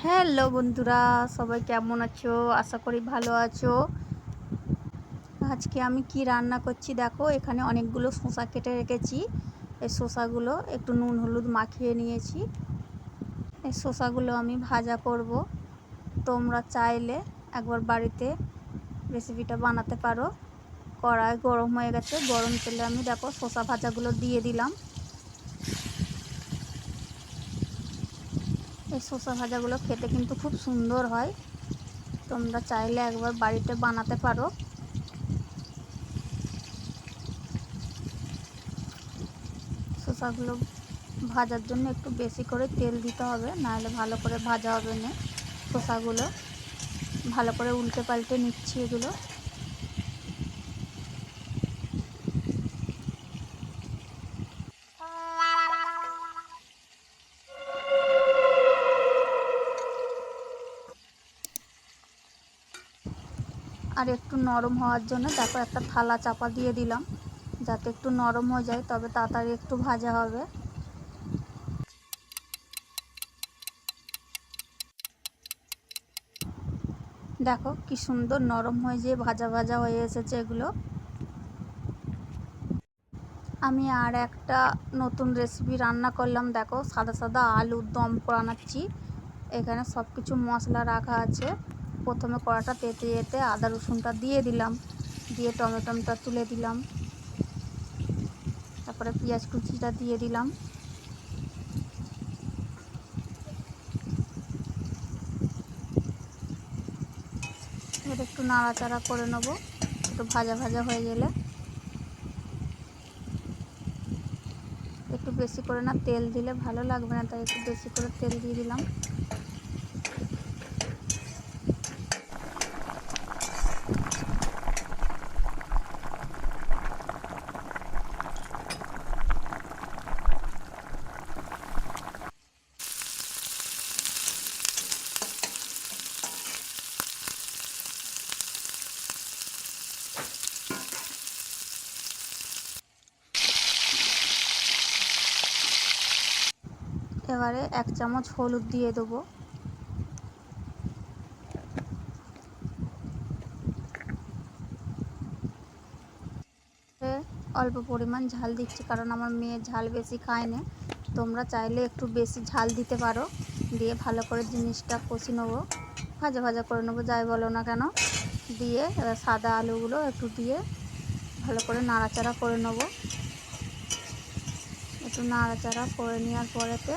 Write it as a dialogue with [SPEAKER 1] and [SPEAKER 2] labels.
[SPEAKER 1] Hello বন্ধুরা, সবাই কেমন আছো? আশা করি ভালো আছো। আজকে আমি কি রান্না করছি দেখো, এখানে অনেকগুলো শসা কেটে রেখেছি। এই শসাগুলো একটু নুন হলুদ মাখিয়ে নিয়েছি। এই শসাগুলো আমি ভাজা করব। তোমরা চাইলে একবার বাড়িতে রেসিপিটা বানাতে পারো। কড়াই গরম হয়ে গেছে, গরম তেলে আমি দেখো শসা ভাজাগুলো দিয়ে দিলাম। এই শসা ভাজাগুলো খেতে কিন্তু খুব সুন্দর হয়। তোমরা চাইলে একবার বাড়িতে বানাতে পারো। শসাগুলো ভাজার জন্য একটু বেশি করে তেল দিতে হবে, নাহলে ভালো করে ভাজা হবে না। শসাগুলো ভালো করে উল্টে পাল্টে নিচ্ছি এগুলো। আর একটু নরম হওয়ার জন্য দেখো একটা থালা চাপা দিয়ে দিলাম, যাতে একটু নরম হয়ে যায়, তবে তাড়াতাড়ি একটু ভাজা হবে। দেখো কি সুন্দর নরম হয়ে যে ভাজা ভাজা হয়ে এসেছে এগুলো। আমি আর একটা নতুন রেসিপি রান্না করলাম, দেখো সাদা সাদা আলুর দম বানাচ্ছি। এখানে সব কিছু মশলা রাখা আছে। প্রথমে কড়াটা তেতে যেতে আদা রসুনটা দিয়ে দিলাম, দিয়ে টমেটোটা তুলে দিলাম, তারপরে পেঁয়াজ কুচিটা দিয়ে দিলাম। এবার একটু নাড়াচাড়া করে নেবো, একটু ভাজা ভাজা হয়ে গেলে। একটু বেশি করে না তেল দিলে ভালো লাগবে না, তাই একটু বেশি করে তেল দিয়ে দিলাম। এবারে 1 চামচ হলুদ দিয়ে দেবো। অল্প পরিমাণ ঝাল দিচ্ছি, কারণ আমার মেয়ে ঝাল বেশি খায় না। তোমরা চাইলে একটু বেশি ঝাল দিতে পারো। দিয়ে ভালো করে জিনিসটা কষি নেবো, ভাজা ভাজা করে নেবো, যাই বলো না কেন। দিয়ে এবার সাদা আলুগুলো একটু দিয়ে ভালো করে নাড়াচাড়া করে নেবো। একটু নাড়াচাড়া করে নেওয়ার পরেতে